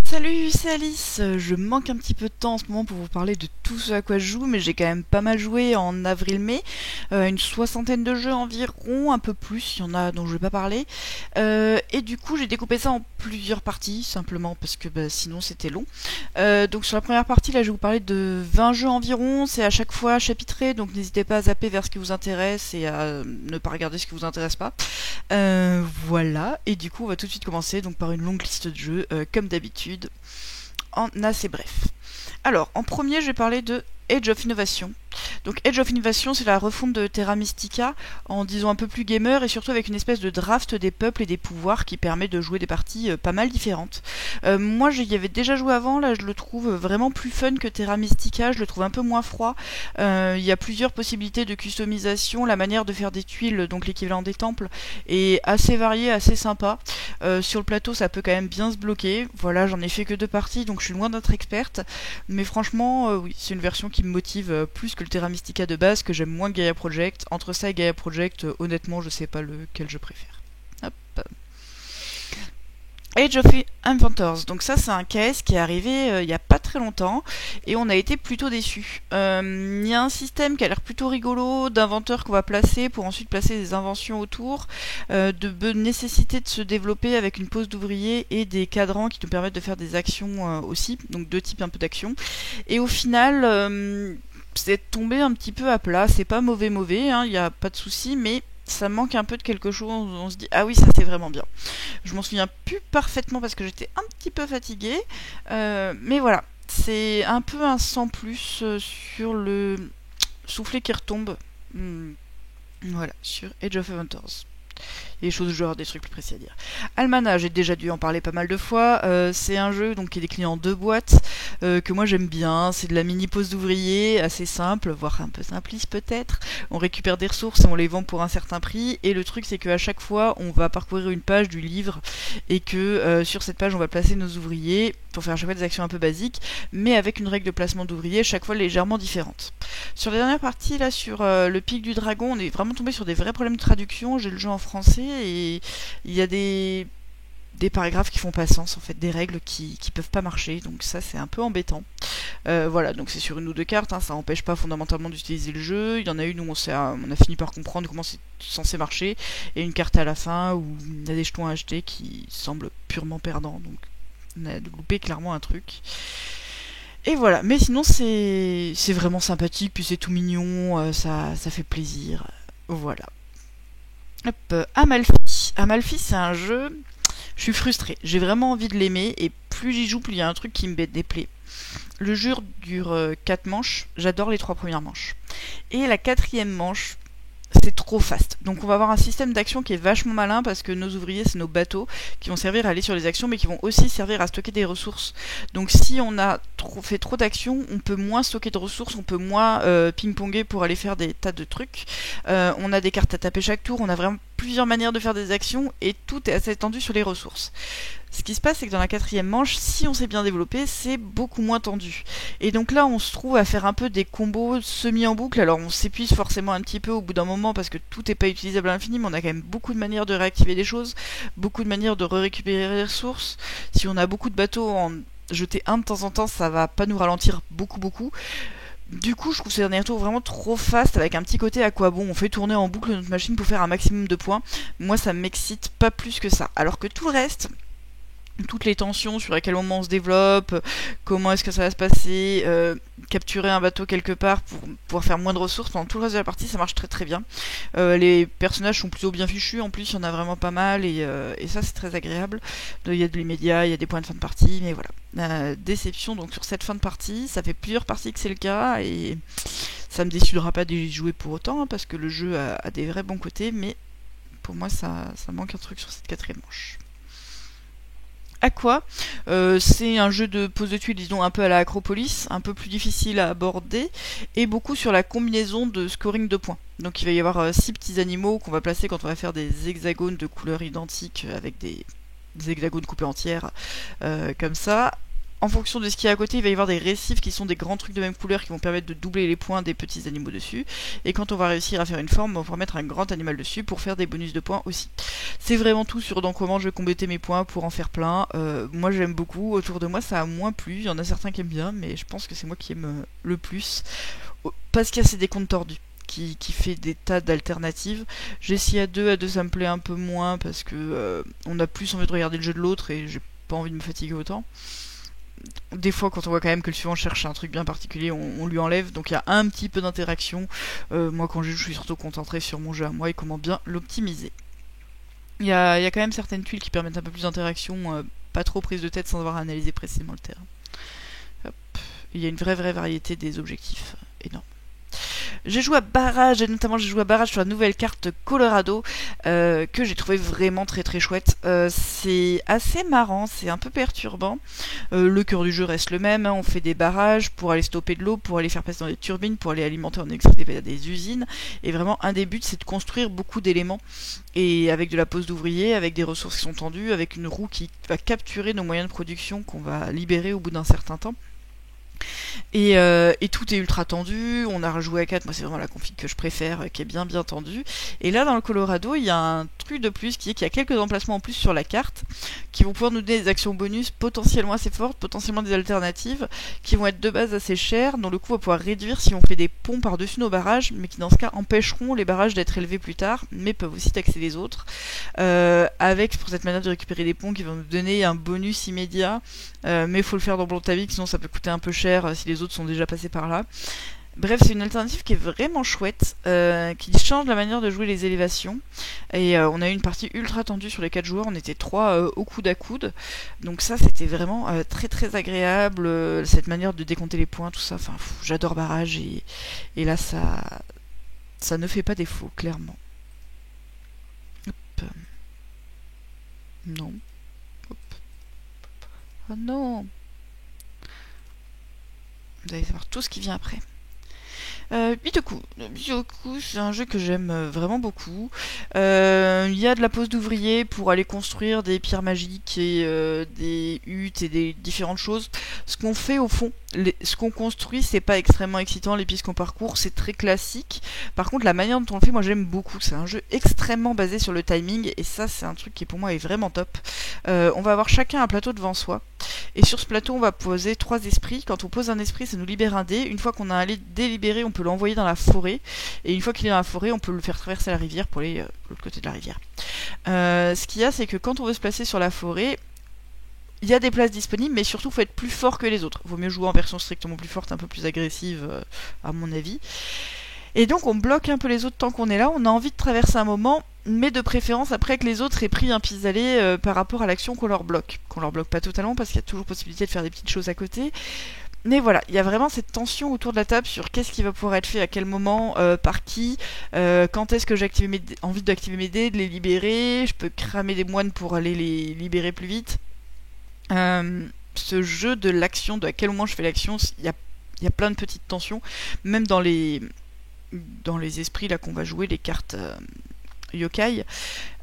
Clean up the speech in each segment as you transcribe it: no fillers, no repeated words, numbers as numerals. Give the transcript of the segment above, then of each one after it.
Salut, c'est Alice. Je manque un petit peu de temps en ce moment pour vous parler de tout ce à quoi je joue, mais j'ai quand même pas mal joué en avril-mai. Une soixantaine de jeux environ, un peu plus, il y en a dont je vais pas parler. Et du coup, j'ai découpé ça en plusieurs parties, simplement parce que sinon c'était long. Donc sur la première partie, là, je vais vous parler de 20 jeux environ. C'est à chaque fois chapitré, donc n'hésitez pas à zapper vers ce qui vous intéresse et à ne pas regarder ce qui vous intéresse pas. Voilà, et du coup on va tout de suite commencer donc par une longue liste de jeux, comme d'habitude, en assez bref. Alors, en premier, je vais parler de Age of Innovation. Donc Age of Innovation, c'est la refonte de Terra Mystica en disant un peu plus gamer et surtout avec une espèce de draft des peuples et des pouvoirs qui permet de jouer des parties pas mal différentes. Moi, j'y avais déjà joué avant, là je le trouve vraiment plus fun que Terra Mystica, je le trouve un peu moins froid. Il y a plusieurs possibilités de customisation, la manière de faire des tuiles, donc l'équivalent des temples, est assez variée, assez sympa. Sur le plateau, ça peut quand même bien se bloquer. Voilà, j'en ai fait que 2 parties, donc je suis loin d'être experte. Mais franchement, oui, c'est une version qui me motive plus que le Terra Mystica de base, que j'aime moins que Gaia Project. Entre ça et Gaia Project, honnêtement, je sais pas lequel je préfère. Hop. Age of Inventors, donc ça c'est un KS qui est arrivé il y a pas très longtemps et on a été plutôt déçus. Il y a un système qui a l'air plutôt rigolo d'inventeurs qu'on va placer pour ensuite placer des inventions autour, de nécessité de se développer avec une pose d'ouvrier et des cadrans qui nous permettent de faire des actions aussi, donc deux types un peu d'actions. Et au final, c'est tombé un petit peu à plat, c'est pas mauvais, hein, il n'y a pas de souci, mais ça manque un peu de quelque chose, on se dit ah oui ça c'est vraiment bien. Je m'en souviens plus parfaitement parce que j'étais un petit peu fatiguée, mais voilà, c'est un peu un sans plus sur le soufflet qui retombe. Voilà, sur Age of Inventors. Des choses genre des trucs plus précis à dire. Almana, j'ai déjà dû en parler pas mal de fois. C'est un jeu donc qui est décliné en 2 boîtes que moi j'aime bien. C'est de la mini pose d'ouvrier, assez simple, voire un peu simpliste peut-être. On récupère des ressources et on les vend pour un certain prix. Et le truc c'est qu'à chaque fois on va parcourir une page du livre et que sur cette page on va placer nos ouvriers pour faire à chaque fois des actions un peu basiques, mais avec une règle de placement d'ouvriers chaque fois légèrement différente. Sur les dernières parties là sur le pic du dragon, on est vraiment tombé sur des vrais problèmes de traduction. J'ai le jeu en français et il y a des paragraphes qui font pas sens, en fait, des règles qui peuvent pas marcher, donc ça c'est un peu embêtant. Voilà, donc c'est sur une ou deux cartes, hein, ça empêche pas fondamentalement d'utiliser le jeu. Il y en a une où on a fini par comprendre comment c'est censé marcher, et une carte à la fin où il y a des jetons à acheter qui semblent purement perdants, donc on a loupé clairement un truc. Et voilà, mais sinon c'est vraiment sympathique, puis c'est tout mignon, ça fait plaisir. Voilà. Hop, Amalfi. Amalfi, c'est un jeu. Je suis frustrée. J'ai vraiment envie de l'aimer et plus j'y joue, plus il y a un truc qui me déplaît. Le jeu dure 4 manches. J'adore les 3 premières manches. Et la quatrième manche, c'est trop fast. Donc on va avoir un système d'action qui est vachement malin parce que nos ouvriers, c'est nos bateaux qui vont servir à aller sur les actions mais qui vont aussi servir à stocker des ressources. Donc si on a fait trop d'actions, on peut moins stocker de ressources, on peut moins ping-ponger pour aller faire des tas de trucs. On a des cartes à taper chaque tour, on a vraiment plusieurs manières de faire des actions et tout est assez tendu sur les ressources. Ce qui se passe, c'est que dans la quatrième manche, si on s'est bien développé, c'est beaucoup moins tendu. Et donc là, on se trouve à faire un peu des combos semi en boucle. Alors on s'épuise forcément un petit peu au bout d'un moment parce que tout n'est pas utilisable à l'infini, mais on a quand même beaucoup de manières de réactiver des choses, beaucoup de manières de récupérer les ressources. Si on a beaucoup de bateaux, en jeter un de temps en temps, ça va pas nous ralentir beaucoup. Du coup, je trouve ces derniers tours vraiment trop fast avec un petit côté à quoi bon, on fait tourner en boucle notre machine pour faire un maximum de points. Moi, ça m'excite pas plus que ça. Alors que tout le reste, toutes les tensions sur à quel moment on se développe, comment est-ce que ça va se passer, capturer un bateau quelque part pour pouvoir faire moins de ressources pendant tout le reste de la partie, ça marche très très bien. Les personnages sont plutôt bien fichus, en plus il y en a vraiment pas mal et ça c'est très agréable. Il y a de l'immédiat, il y a des points de fin de partie, mais voilà. Déception donc sur cette fin de partie, ça fait plusieurs parties que c'est le cas et ça me décidera pas d'y jouer pour autant hein, parce que le jeu a des vrais bons côtés, mais pour moi ça manque un truc sur cette quatrième manche. Aqua, c'est un jeu de pose de tuiles, disons un peu à la Acropolis, un peu plus difficile à aborder, et beaucoup sur la combinaison de scoring de points. Donc il va y avoir 6 petits animaux qu'on va placer quand on va faire des hexagones de couleurs identiques avec des hexagones coupés entières, comme ça. en fonction de ce qu'il y a à côté, il va y avoir des récifs qui sont des grands trucs de même couleur qui vont permettre de doubler les points des petits animaux dessus. Et quand on va réussir à faire une forme, on va mettre un grand animal dessus pour faire des bonus de points aussi. C'est vraiment tout sur dans comment je vais compléter mes points pour en faire plein. Moi j'aime beaucoup, autour de moi ça a moins plu, il y en a certains qui aiment bien, mais je pense que c'est moi qui aime le plus. Parce qu'il y a ces décomptes tordus. Qui fait des tas d'alternatives. J'ai essayé à deux ça me plaît un peu moins parce que on a plus envie de regarder le jeu de l'autre et j'ai pas envie de me fatiguer autant. Des fois quand on voit quand même que le suivant cherche un truc bien particulier, on lui enlève, donc il y a un petit peu d'interaction. Moi quand je joue, je suis surtout concentré sur mon jeu à moi et comment bien l'optimiser. Il y a quand même certaines tuiles qui permettent un peu plus d'interaction, pas trop prise de tête sans avoir analysé précisément le terrain. Hop. Il y a une vraie variété des objectifs, énorme. J'ai joué à Barrage, et notamment j'ai joué à Barrage sur la nouvelle carte Colorado, que j'ai trouvé vraiment très chouette. C'est assez marrant, c'est un peu perturbant. Le cœur du jeu reste le même, hein, on fait des barrages pour aller stopper de l'eau, pour aller faire passer dans des turbines, pour aller alimenter en électricité des usines. Et vraiment, un des buts, c'est de construire beaucoup d'éléments. Et avec de la pose d'ouvriers, avec des ressources qui sont tendues, avec une roue qui va capturer nos moyens de production qu'on va libérer au bout d'un certain temps. Et tout est ultra tendu, on a rejoué à 4, moi c'est vraiment la config que je préfère, qui est bien tendue. Et là dans le Colorado, il y a un truc de plus qui est qu'il y a quelques emplacements en plus sur la carte qui vont pouvoir nous donner des actions bonus potentiellement assez fortes, potentiellement des alternatives, qui vont être de base assez chères, dont le coût va pouvoir réduire si on fait des ponts par-dessus nos barrages, mais qui dans ce cas empêcheront les barrages d'être élevés plus tard, mais peuvent aussi taxer les autres. Avec pour cette manière de récupérer des ponts qui vont nous donner un bonus immédiat, mais il faut le faire dans le bon timing, sinon ça peut coûter un peu cher si les autres sont déjà passés par là. Bref, c'est une alternative qui est vraiment chouette, qui change la manière de jouer les élévations. Et on a eu une partie ultra tendue sur les 4 joueurs, on était 3 au coude à coude. Donc ça, c'était vraiment très agréable, cette manière de décompter les points, tout ça. Enfin, j'adore Barrage et là, ça ne fait pas défaut, clairement. Hop. Non. Hop. Oh non. Vous allez savoir tout ce qui vient après. Bitoku, c'est un jeu que j'aime vraiment beaucoup. Il y a de la pose d'ouvriers pour aller construire des pierres magiques et des huttes et des différentes choses. Ce qu'on fait au fond, ce qu'on construit, c'est pas extrêmement excitant. Les pistes qu'on parcourt, c'est très classique. Par contre, la manière dont on le fait, moi j'aime beaucoup. C'est un jeu extrêmement basé sur le timing et ça, c'est un truc qui pour moi est vraiment top. On va avoir chacun un plateau devant soi. Et sur ce plateau, on va poser 3 esprits. Quand on pose un esprit, ça nous libère un dé. Une fois qu'on a un dé libéré, on peut l'envoyer dans la forêt. Et une fois qu'il est dans la forêt, on peut le faire traverser la rivière pour aller de l'autre côté de la rivière. Ce qu'il y a, c'est que quand on veut se placer sur la forêt, il y a des places disponibles, mais surtout, il faut être plus fort que les autres. Il vaut mieux jouer en version strictement plus forte, un peu plus agressive, à mon avis. Et donc on bloque un peu les autres tant qu'on est là, on a envie de traverser un moment, mais de préférence après que les autres aient pris un pis-aller par rapport à l'action qu'on leur bloque. Qu'on leur bloque pas totalement parce qu'il y a toujours possibilité de faire des petites choses à côté. Mais voilà, il y a vraiment cette tension autour de la table sur qu'est-ce qui va pouvoir être fait à quel moment, par qui, quand est-ce que j'ai envie d'activer mes dés, de les libérer, je peux cramer des moines pour aller les libérer plus vite. Ce jeu de l'action, de à quel moment je fais l'action, il y a plein de petites tensions, même dans les esprits là qu'on va jouer, les cartes yokai,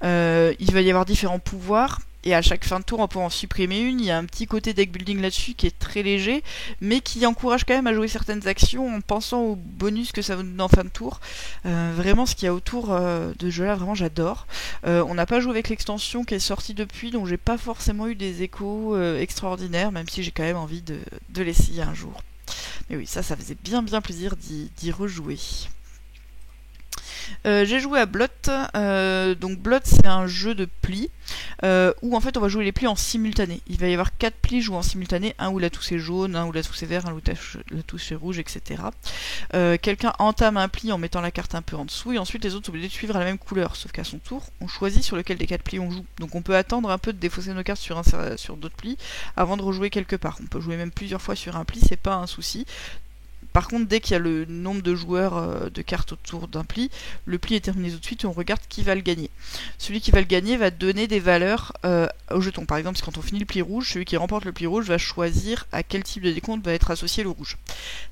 il va y avoir différents pouvoirs et à chaque fin de tour on peut en supprimer une. Il y a un petit côté deck building là-dessus qui est très léger mais qui encourage quand même à jouer certaines actions en pensant aux bonus que ça vous donne en fin de tour. Vraiment ce qu'il y a autour de ce jeu là, vraiment j'adore. On n'a pas joué avec l'extension qui est sortie depuis, donc j'ai pas forcément eu des échos extraordinaires, même si j'ai quand même envie de l'essayer un jour. Mais oui, ça faisait bien plaisir d'y rejouer. J'ai joué à Blot. Donc Blot, c'est un jeu de plis où en fait on va jouer les plis en simultané. Il va y avoir 4 plis joués en simultané, un où la touche est jaune, un où la touche est vert, un où la touche est rouge, etc. Quelqu'un entame un pli en mettant la carte un peu en dessous et ensuite les autres sont obligés de suivre à la même couleur, sauf qu'à son tour on choisit sur lequel des 4 plis on joue. Donc on peut attendre un peu de défausser nos cartes sur d'autres plis avant de rejouer quelque part. On peut jouer même plusieurs fois sur un pli, c'est pas un souci. Par contre, dès qu'il y a le nombre de joueurs de cartes autour d'un pli, le pli est terminé tout de suite et on regarde qui va le gagner. Celui qui va le gagner va donner des valeurs au jeton. Par exemple, quand on finit le pli rouge, celui qui remporte le pli rouge va choisir à quel type de décompte va être associé le rouge.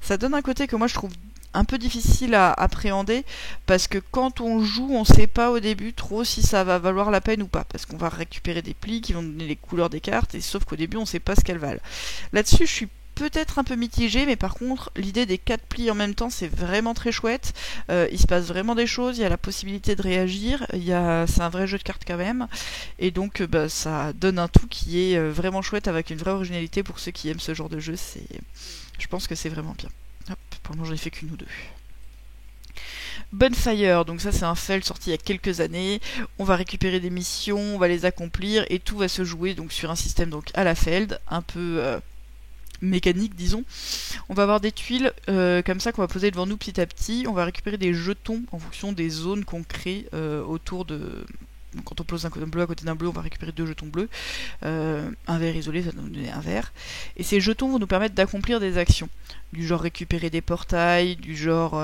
Ça donne un côté que moi je trouve un peu difficile à appréhender parce que quand on joue, on sait pas au début trop si ça va valoir la peine ou pas, parce qu'on va récupérer des plis qui vont donner les couleurs des cartes, et sauf qu'au début on sait pas ce qu'elles valent. Là-dessus je suis peut-être un peu mitigée, mais par contre l'idée des 4 plis en même temps c'est vraiment très chouette. Il se passe vraiment des choses, il y a la possibilité de réagir, c'est un vrai jeu de cartes quand même, et donc ça donne un tout qui est vraiment chouette avec une vraie originalité pour ceux qui aiment ce genre de jeu. Je pense que c'est vraiment bien. Hop, pour le moment j'en ai fait qu'une ou deux. Bonfire, donc ça c'est un feld sorti il y a quelques années. On va récupérer des missions, on va les accomplir et tout va se jouer donc sur un système donc à la feld, un peu mécanique disons. On va avoir des tuiles comme ça qu'on va poser devant nous petit à petit. On va récupérer des jetons en fonction des zones qu'on crée autour de... Donc, quand on pose un bleu à côté d'un bleu, on va récupérer 2 jetons bleus. Un vert isolé, ça va nous donner un vert. Et ces jetons vont nous permettre d'accomplir des actions. Du genre récupérer des portails, du genre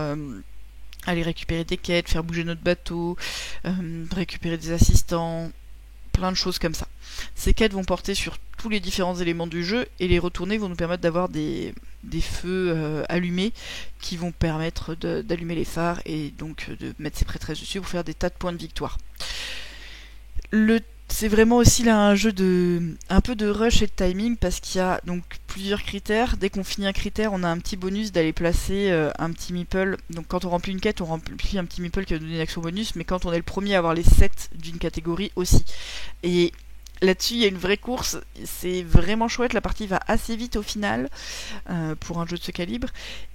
aller récupérer des quêtes, faire bouger notre bateau, récupérer des assistants, plein de choses comme ça. Ces quêtes vont porter sur tous les différents éléments du jeu et les retourner vont nous permettre d'avoir des feux allumés qui vont permettre d'allumer les phares et donc de mettre ses prêtresses dessus pour faire des tas de points de victoire. C'est vraiment aussi là un jeu un peu de rush et de timing parce qu'il y a donc plusieurs critères. Dès qu'on finit un critère, on a un petit bonus d'aller placer un petit meeple. Donc quand on remplit une quête, on remplit un petit meeple qui va nous donner une action bonus, mais quand on est le premier à avoir les 7 d'une catégorie aussi. Et là-dessus, il y a une vraie course, c'est vraiment chouette, la partie va assez vite au final, pour un jeu de ce calibre,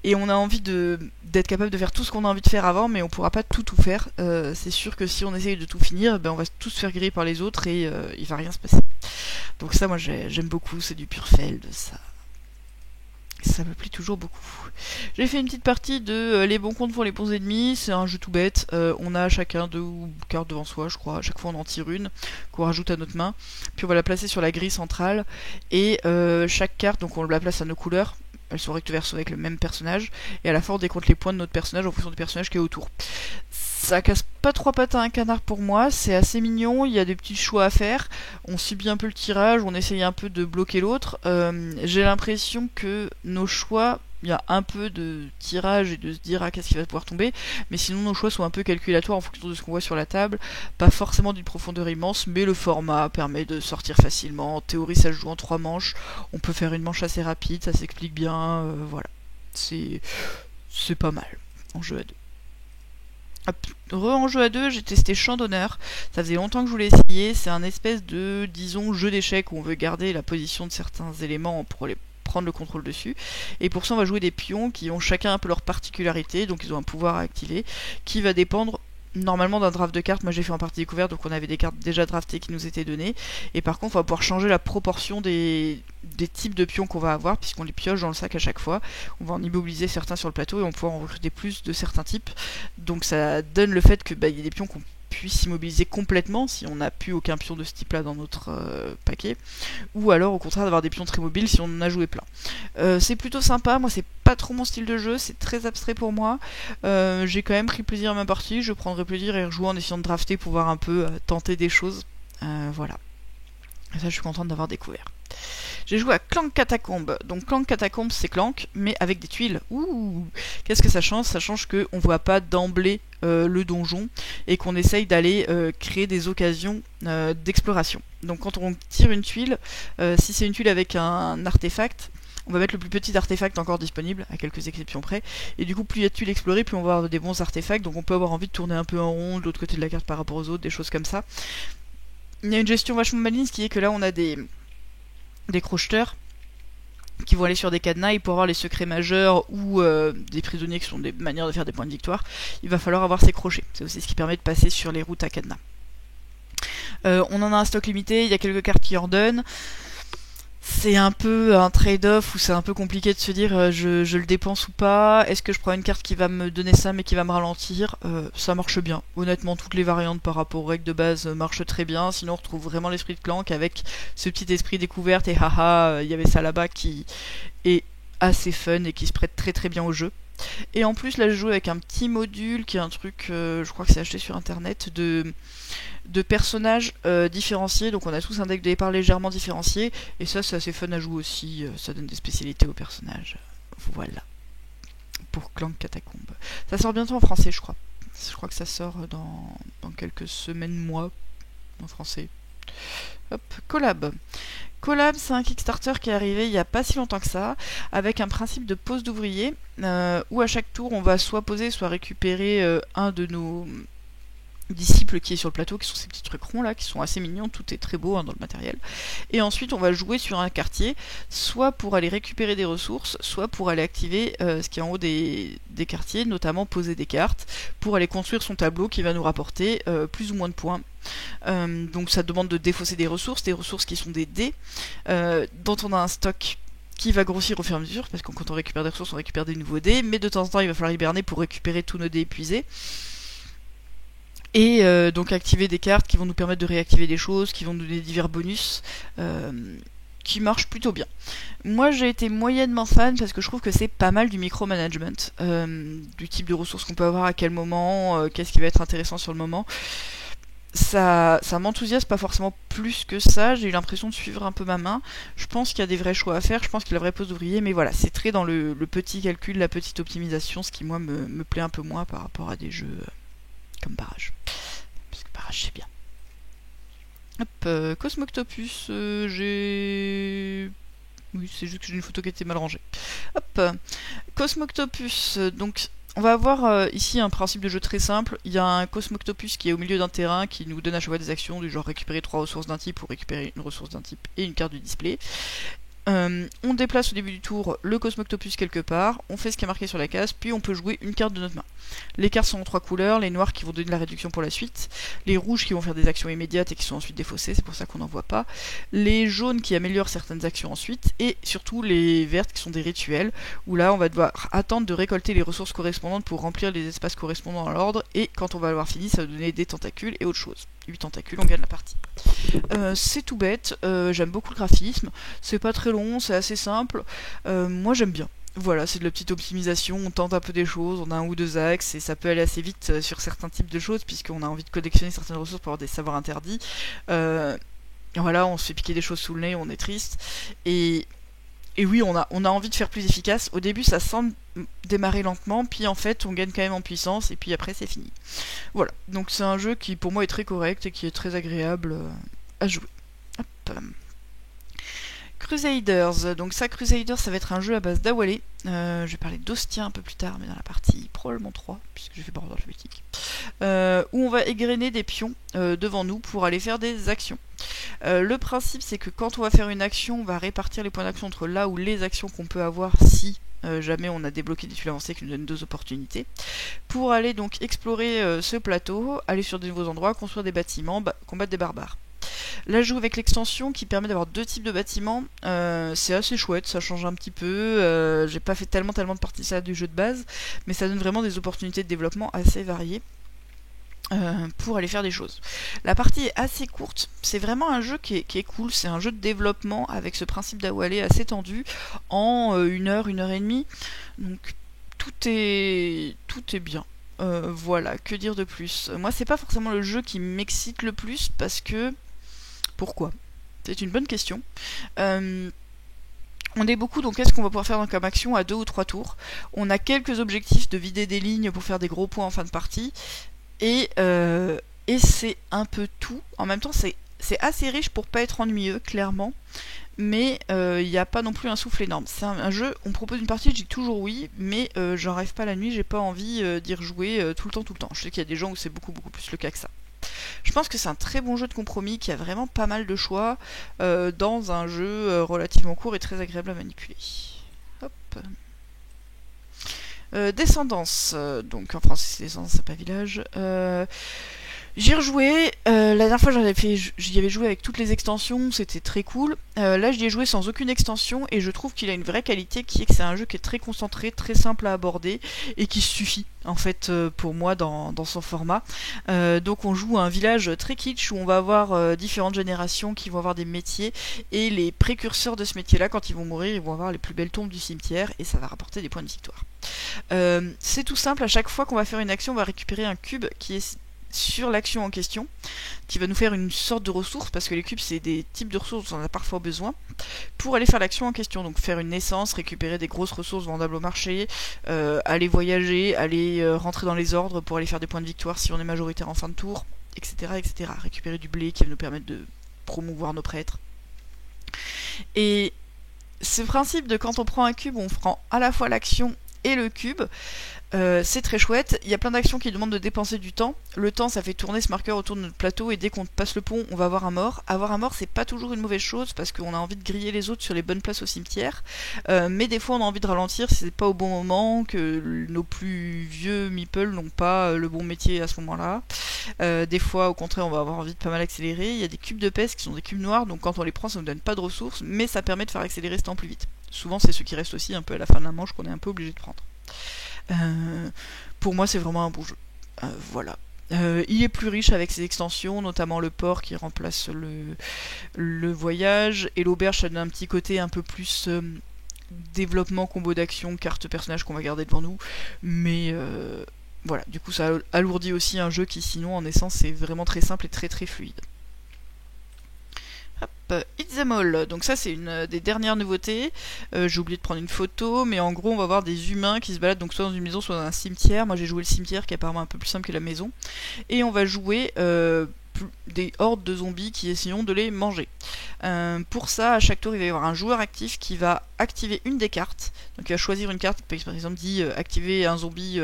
et on a envie d'être capable de faire tout ce qu'on a envie de faire avant, mais on pourra pas tout faire. C'est sûr que si on essaye de tout finir, on va tous se faire griller par les autres, et il va rien se passer. Donc ça, moi j'aime beaucoup, c'est du pur feld, ça me plaît toujours beaucoup. J'ai fait une petite partie de les bons comptes pour les bons ennemis, c'est un jeu tout bête, on a chacun 2 cartes devant soi je crois, à chaque fois on en tire une, qu'on rajoute à notre main, puis on va la placer sur la grille centrale, et chaque carte, donc on la place à nos couleurs, elles sont recto verso avec le même personnage, et à la fin on décompte les points de notre personnage en fonction du personnage qui est autour. Ça casse pas 3 pattes à un canard pour moi, c'est assez mignon, il y a des petits choix à faire, on subit un peu le tirage, on essaye un peu de bloquer l'autre. J'ai l'impression que nos choix, il y a un peu de tirage et de se dire qu'est-ce qui va pouvoir tomber, mais sinon nos choix sont un peu calculatoires en fonction de ce qu'on voit sur la table, pas forcément d'une profondeur immense, mais le format permet de sortir facilement. En théorie ça se joue en 3 manches, on peut faire une manche assez rapide, ça s'explique bien, voilà. C'est pas mal en jeu à 2. En jeu à 2, j'ai testé Champ d'honneur. Ça faisait longtemps que je voulais essayer. C'est un espèce de, disons, jeu d'échecs où on veut garder la position de certains éléments pour les prendre le contrôle dessus. Et pour ça, on va jouer des pions qui ont chacun un peu leur particularité. Donc, ils ont un pouvoir à activer qui va dépendre normalement d'un draft de cartes. Moi j'ai fait en partie découverte, donc on avait des cartes déjà draftées qui nous étaient données, et par contre on va pouvoir changer la proportion des types de pions qu'on va avoir, puisqu'on les pioche dans le sac à chaque fois. On va en immobiliser certains sur le plateau et on va pouvoir en recruter plus de certains types, donc ça donne le fait que il y a des pions qu'on puisse immobiliser complètement si on n'a plus aucun pion de ce type là dans notre paquet, ou alors au contraire d'avoir des pions très mobiles si on en a joué plein. C'est plutôt sympa, moi c'est pas trop mon style de jeu, c'est très abstrait pour moi. J'ai quand même pris plaisir à ma partie, je prendrai plaisir à y rejouer en essayant de drafter pour voir un peu tenter des choses. Voilà. Et ça je suis contente d'avoir découvert. J'ai joué à Clank Catacomb. Donc Clank Catacomb c'est Clank, mais avec des tuiles. Ouh, qu'est-ce que ça change? Ça change qu'on voit pas d'emblée le donjon et qu'on essaye d'aller créer des occasions d'exploration. Donc quand on tire une tuile, si c'est une tuile avec un artefact, on va mettre le plus petit artefact encore disponible, à quelques exceptions près, et du coup plus il y a de tuiles explorées, plus on va avoir des bons artefacts, donc on peut avoir envie de tourner un peu en rond de l'autre côté de la carte par rapport aux autres, des choses comme ça. Il y a une gestion vachement maligne, ce qui est que là on a des crocheteurs qui vont aller sur des cadenas, et pour avoir les secrets majeurs ou des prisonniers qui sont des manières de faire des points de victoire, il va falloir avoir ces crochets. C'est aussi ce qui permet de passer sur les routes à cadenas. On en a un stock limité, il y a quelques cartes qui en donnent. C'est un peu un trade-off où c'est un peu compliqué de se dire je le dépense ou pas, est-ce que je prends une carte qui va me donner ça mais qui va me ralentir. Ça marche bien, honnêtement toutes les variantes par rapport aux règles de base marchent très bien, sinon on retrouve vraiment l'esprit de Clank avec ce petit esprit découverte et haha, il y avait ça là-bas qui est assez fun et qui se prête très très bien au jeu. Et en plus là je joue avec un petit module qui est un truc, je crois que c'est acheté sur internet, de personnages différenciés, donc on a tous un deck de départ légèrement différencié, et ça c'est assez fun à jouer aussi, ça donne des spécialités aux personnages. Voilà. pour Clan Catacombe. Ça sort bientôt en français, je crois. Je crois que ça sort dans quelques semaines, mois, en français. Hop, Collab. Collab, c'est un Kickstarter qui est arrivé il n'y a pas si longtemps que ça, avec un principe de pose d'ouvrier, où à chaque tour on va soit poser, soit récupérer un de nos disciples qui est sur le plateau, qui sont ces petits trucs ronds là, qui sont assez mignons, tout est très beau dans le matériel. Et ensuite on va jouer sur un quartier, soit pour aller récupérer des ressources, soit pour aller activer ce qui est en haut des quartiers, notamment poser des cartes, pour aller construire son tableau qui va nous rapporter plus ou moins de points. Donc ça demande de défausser des ressources qui sont des dés, dont on a un stock qui va grossir au fur et à mesure, parce que quand on récupère des ressources, on récupère des nouveaux dés, mais de temps en temps il va falloir hiberner pour récupérer tous nos dés épuisés. Et donc activer des cartes qui vont nous permettre de réactiver des choses, qui vont nous donner divers bonus, qui marchent plutôt bien. Moi j'ai été moyennement fan parce que je trouve que c'est pas mal du micromanagement, du type de ressources qu'on peut avoir, à quel moment, qu'est-ce qui va être intéressant sur le moment. Ça m'enthousiasme pas forcément plus que ça, j'ai eu l'impression de suivre un peu ma main. Je pense qu'il y a des vrais choix à faire, je pense qu'il y a la vraie pose d'ouvrier, mais voilà, c'est très dans le petit calcul, la petite optimisation, ce qui moi me plaît un peu moins par rapport à des jeux comme Barrage. Parce que Barrage c'est bien. Hop, Cosmoctopus, j'ai... Oui, c'est juste que j'ai une photo qui était mal rangée. Hop, Cosmoctopus, donc... On va avoir ici un principe de jeu très simple. Il y a un Cosmoctopus qui est au milieu d'un terrain qui nous donne à chaque fois des actions du genre récupérer 3 ressources d'un type ou récupérer une ressource d'un type et une carte du display. On déplace au début du tour le Cosmoctopus quelque part, on fait ce qui est marqué sur la case, puis on peut jouer une carte de notre main. Les cartes sont en 3 couleurs, les noirs qui vont donner de la réduction pour la suite, les rouges qui vont faire des actions immédiates et qui sont ensuite défaussées, c'est pour ça qu'on n'en voit pas, les jaunes qui améliorent certaines actions ensuite, et surtout les vertes qui sont des rituels, où là on va devoir attendre de récolter les ressources correspondantes pour remplir les espaces correspondants à l'ordre, et quand on va avoir fini, ça va donner des tentacules et autre chose. 8 tentacules, on gagne la partie. C'est tout bête, j'aime beaucoup le graphisme, c'est pas très long, c'est assez simple, moi j'aime bien. Voilà, c'est de la petite optimisation, on tente un peu des choses, on a un ou deux axes, et ça peut aller assez vite sur certains types de choses, puisqu'on a envie de collectionner certaines ressources pour avoir des savoirs interdits. Voilà, on se fait piquer des choses sous le nez, on est triste, et oui, on a envie de faire plus efficace. Au début, ça semble démarrer lentement, puis en fait, on gagne quand même en puissance, et puis après, c'est fini. Voilà, donc c'est un jeu qui, pour moi, est très correct, et qui est très agréable à jouer. Hop. Crusaders, donc ça, Crusaders, ça va être un jeu à base d'Awalé. Je vais parler d'Ostia un peu plus tard, mais dans la partie probablement 3, puisque j'ai fait Border Politique. Où on va égrener des pions devant nous pour aller faire des actions. Le principe, c'est que quand on va faire une action, on va répartir les points d'action entre là où les actions qu'on peut avoir si jamais on a débloqué des tuiles avancées qui nous donnent 2 opportunités, pour aller donc explorer ce plateau, aller sur de nouveaux endroits, construire des bâtiments, combattre des barbares. Là je joue avec l'extension qui permet d'avoir 2 types de bâtiments, c'est assez chouette, ça change un petit peu, j'ai pas fait tellement de parties ça du jeu de base, mais ça donne vraiment des opportunités de développement assez variées. Pour aller faire des choses. La partie est assez courte, c'est vraiment un jeu qui est cool, c'est un jeu de développement avec ce principe d'Awalé assez tendu, en 1 heure, 1 heure et demie, donc tout est bien. Voilà, que dire de plus. Moi c'est pas forcément le jeu qui m'excite le plus, parce que... Pourquoi ? C'est une bonne question. On est beaucoup, donc qu'est-ce qu'on va pouvoir faire comme action à 2 ou 3 tours ? On a quelques objectifs de vider des lignes pour faire des gros points en fin de partie, et c'est un peu tout. En même temps, c'est assez riche pour pas être ennuyeux, clairement, mais il n'y a pas non plus un souffle énorme. C'est un jeu, on me propose une partie, je dis toujours oui, mais j'en rêve pas la nuit, j'ai pas envie d'y rejouer tout le temps. Je sais qu'il y a des gens où c'est beaucoup plus le cas que ça. Je pense que c'est un très bon jeu de compromis qui a vraiment pas mal de choix dans un jeu relativement court et très agréable à manipuler. Hop. Descendance, donc en français c'est Descendance, c'est pas Village. J'y ai rejoué, la dernière fois j'y avais joué avec toutes les extensions, c'était très cool. Là j'y ai joué sans aucune extension et je trouve qu'il a une vraie qualité qui est que c'est un jeu qui est très concentré, très simple à aborder et qui suffit en fait pour moi dans son format. Donc on joue un village très kitsch où on va avoir différentes générations qui vont avoir des métiers et les précurseurs de ce métier là, quand ils vont mourir, ils vont avoir les plus belles tombes du cimetière et ça va rapporter des points de victoire. C'est tout simple, à chaque fois qu'on va faire une action on va récupérer un cube qui est sur l'action en question, qui va nous faire une sorte de ressource, parce que les cubes c'est des types de ressources dont on a parfois besoin, pour aller faire l'action en question, donc faire une naissance, récupérer des grosses ressources vendables au marché, aller voyager, aller rentrer dans les ordres pour aller faire des points de victoire si on est majoritaire en fin de tour, etc. etc. Récupérer du blé qui va nous permettre de promouvoir nos prêtres. Et ce principe de quand on prend un cube, on prend à la fois l'action et le cube, c'est très chouette. Il y a plein d'actions qui demandent de dépenser du temps. Le temps, ça fait tourner ce marqueur autour de notre plateau, et dès qu'on passe le pont, on va avoir un mort. Avoir un mort, c'est pas toujours une mauvaise chose, parce qu'on a envie de griller les autres sur les bonnes places au cimetière. Mais des fois, on a envie de ralentir si c'est pas au bon moment, que nos plus vieux meeples n'ont pas le bon métier à ce moment-là. Des fois, au contraire, on va avoir envie de pas mal accélérer. Il y a des cubes de peste qui sont des cubes noirs, donc quand on les prend, ça nous donne pas de ressources, mais ça permet de faire accélérer ce temps plus vite. Souvent, c'est ceux qui restent aussi un peu à la fin de la manche qu'on est un peu obligé de prendre. Pour moi, c'est vraiment un bon jeu. Voilà. Il est plus riche avec ses extensions, notamment le port qui remplace le voyage, et l'auberge, ça donne un petit côté un peu plus développement, combo d'action, carte personnage qu'on va garder devant nous, mais voilà, du coup ça alourdit aussi un jeu qui sinon en essence est vraiment très simple et très très fluide. Hop, It's them all. Donc ça c'est une des dernières nouveautés. J'ai oublié de prendre une photo, mais en gros on va voir des humains qui se baladent donc soit dans une maison, soit dans un cimetière. Moi j'ai joué le cimetière qui est apparemment un peu plus simple que la maison. Et on va jouer des hordes de zombies qui essaieront de les manger. Pour ça, à chaque tour, il va y avoir un joueur actif qui va activer une des cartes. Donc il va choisir une carte, par exemple dit activer un zombie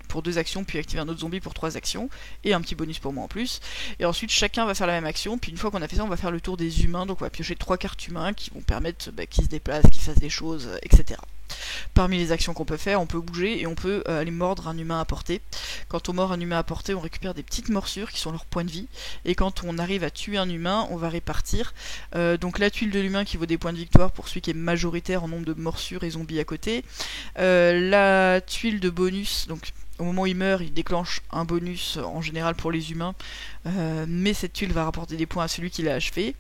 pour 2 actions, puis activer un autre zombie pour 3 actions, et un petit bonus pour moi en plus. Et ensuite chacun va faire la même action, puis une fois qu'on a fait ça, on va faire le tour des humains, donc on va piocher 3 cartes humains qui vont permettre qu'ils se déplacent, qu'ils fassent des choses, etc. Parmi les actions qu'on peut faire, on peut bouger et on peut aller mordre un humain à portée. Quand on mord un humain à portée, on récupère des petites morsures qui sont leurs points de vie. Et quand on arrive à tuer un humain, on va répartir donc la tuile de l'humain qui vaut des points de victoire pour celui qui est majoritaire en nombre de morsures et zombies à côté. La tuile de bonus, donc au moment où il meurt, il déclenche un bonus en général pour les humains, mais cette tuile va rapporter des points à celui qui l'a achevé,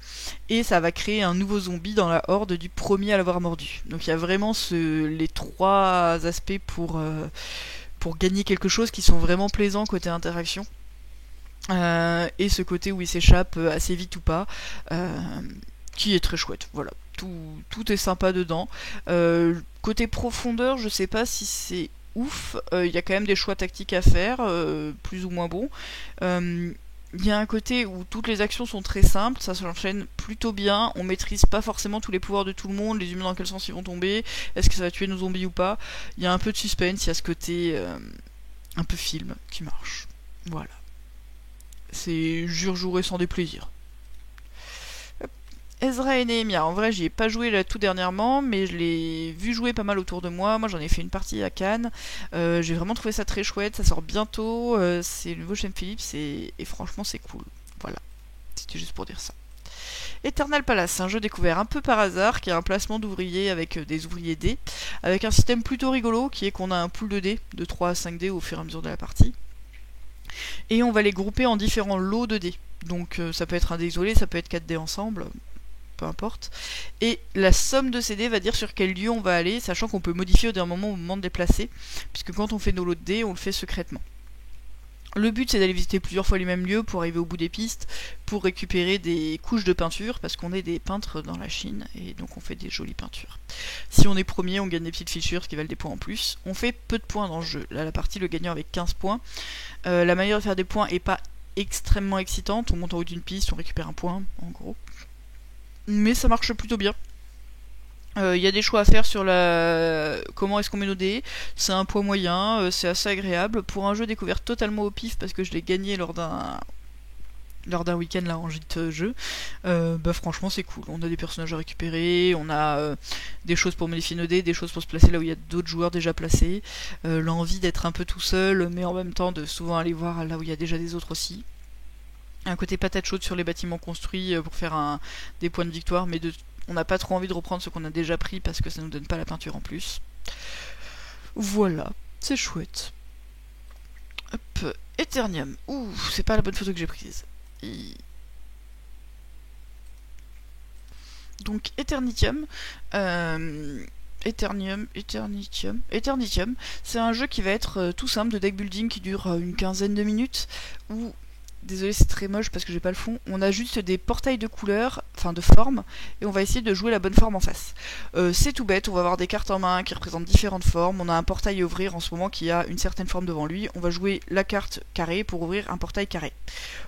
et ça va créer un nouveau zombie dans la horde du premier à l'avoir mordu. Donc il y a vraiment les 3 aspects pour gagner quelque chose qui sont vraiment plaisants côté interaction, et ce côté où il s'échappe assez vite ou pas, qui est très chouette. Voilà. Tout est sympa dedans. Côté profondeur, je sais pas si c'est ouf, il y a quand même des choix tactiques à faire, plus ou moins bons. Il y a un côté où toutes les actions sont très simples, ça s'enchaîne plutôt bien, on maîtrise pas forcément tous les pouvoirs de tout le monde, les humains dans quel sens ils vont tomber, est-ce que ça va tuer nos zombies ou pas. Il y a un peu de suspense, il y a ce côté un peu film qui marche. Voilà. C'est jouer sans déplaisir. Ezra et Nehemia, en vrai j'y ai pas joué là tout dernièrement, mais je l'ai vu jouer pas mal autour de moi. Moi j'en ai fait une partie à Cannes, j'ai vraiment trouvé ça très chouette, ça sort bientôt, c'est le nouveau chez Philips et franchement c'est cool. Voilà, c'était juste pour dire ça. Eternal Palace, un jeu découvert un peu par hasard, qui a un placement d'ouvriers avec des ouvriers dés, avec un système plutôt rigolo qui est qu'on a un pool de dés, de 3 à 5 dés au fur et à mesure de la partie. Et on va les grouper en différents lots de dés. Donc ça peut être un dé isolé, ça peut être 4 dés ensemble, peu importe. Et la somme de ces dés va dire sur quel lieu on va aller, sachant qu'on peut modifier au moment de déplacer, puisque quand on fait nos lots de dés, on le fait secrètement. Le but c'est d'aller visiter plusieurs fois les mêmes lieux pour arriver au bout des pistes, pour récupérer des couches de peinture, parce qu'on est des peintres dans la Chine, et donc on fait des jolies peintures. Si on est premier, on gagne des petites fichures, ce qui valent des points en plus. On fait peu de points dans le jeu. Là, la partie, le gagnant avec 15 points. La manière de faire des points est pas extrêmement excitante, on monte en haut d'une piste, on récupère un point, en gros. Mais ça marche plutôt bien. Y a des choix à faire sur comment est-ce qu'on met nos dés. C'est un poids moyen, c'est assez agréable. Pour un jeu découvert totalement au pif, parce que je l'ai gagné lors d'un week-end là en gîte jeu, franchement c'est cool. On a des personnages à récupérer, on a des choses pour modifier nos dés, des choses pour se placer là où il y a d'autres joueurs déjà placés, l'envie d'être un peu tout seul, mais en même temps de souvent aller voir là où il y a déjà des autres aussi. Un côté patate chaude sur les bâtiments construits pour faire des points de victoire, mais on n'a pas trop envie de reprendre ce qu'on a déjà pris parce que ça nous donne pas la peinture en plus. Voilà, c'est chouette. Hop, Eternium. Ouh, c'est pas la bonne photo que j'ai prise. Donc Eternitium, Eternitium, c'est un jeu qui va être tout simple de deck building qui dure une quinzaine de minutes, où désolé c'est très moche parce que j'ai pas le fond, on a juste des portails de couleurs, enfin de formes, et on va essayer de jouer la bonne forme en face. C'est tout bête, on va avoir des cartes en main qui représentent différentes formes, on a un portail à ouvrir en ce moment qui a une certaine forme devant lui, on va jouer la carte carré pour ouvrir un portail carré.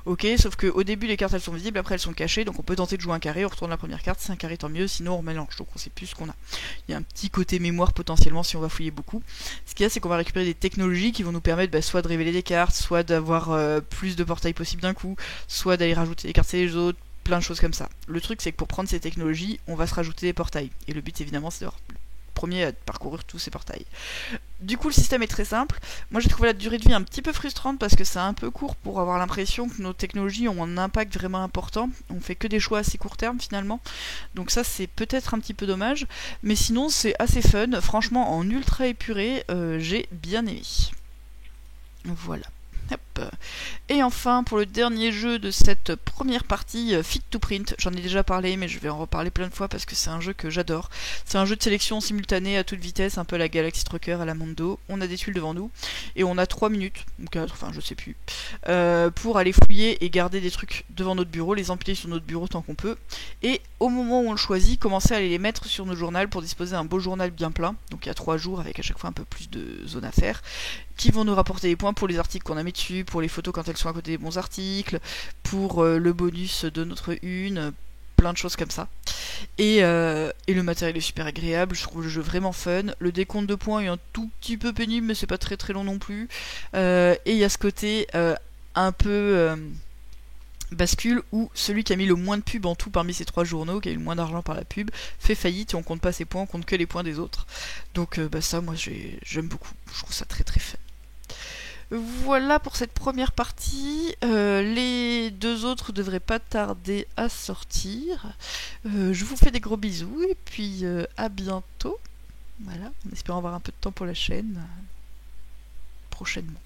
Ok, sauf qu'au début les cartes elles sont visibles, après elles sont cachées, donc on peut tenter de jouer un carré, on retourne la première carte, c'est un carré tant mieux, sinon on mélange, donc on sait plus ce qu'on a. Il y a un petit côté mémoire potentiellement si on va fouiller beaucoup. Ce qu'il y a c'est qu'on va récupérer des technologies qui vont nous permettre soit de révéler des cartes, soit d'avoir plus de portails possible d'un coup, soit d'aller rajouter des cartes chez les autres, plein de choses comme ça. Le truc c'est que pour prendre ces technologies, on va se rajouter des portails. Et le but évidemment c'est d'avoir le premier à parcourir tous ces portails. Du coup le système est très simple. Moi j'ai trouvé la durée de vie un petit peu frustrante parce que c'est un peu court pour avoir l'impression que nos technologies ont un impact vraiment important. On fait que des choix assez court terme finalement. Donc ça c'est peut-être un petit peu dommage. Mais sinon c'est assez fun. Franchement en ultra épuré, j'ai bien aimé. Voilà. Hop. Et enfin, pour le dernier jeu de cette première partie, Fit to Print, j'en ai déjà parlé, mais je vais en reparler plein de fois parce que c'est un jeu que j'adore. C'est un jeu de sélection simultanée à toute vitesse, un peu la Galaxy Trucker à la Mondo. On a des tuiles devant nous, et on a 3 minutes, ou 4, enfin je sais plus, pour aller fouiller et garder des trucs devant notre bureau, les empiler sur notre bureau tant qu'on peut, et au moment où on le choisit, commencer à aller les mettre sur nos journaux pour disposer d'un beau journal bien plein, donc il y a 3 jours avec à chaque fois un peu plus de zones à faire, qui vont nous rapporter des points pour les articles qu'on a mis dessus, pour les photos quand elles sont à côté des bons articles, pour le bonus de notre une, plein de choses comme ça. Et le matériel est super agréable, je trouve le jeu vraiment fun. Le décompte de points est un tout petit peu pénible, mais c'est pas très très long non plus. Et il y a ce côté un peu bascule où celui qui a mis le moins de pubs en tout parmi ces 3 journaux, qui a eu le moins d'argent par la pub, fait faillite et on compte pas ses points, on compte que les points des autres. Donc ça, moi j'aime beaucoup, je trouve ça très très fun. Voilà pour cette première partie. Les 2 autres devraient pas tarder à sortir. Je vous fais des gros bisous et puis à bientôt. Voilà, en espérant avoir un peu de temps pour la chaîne prochainement.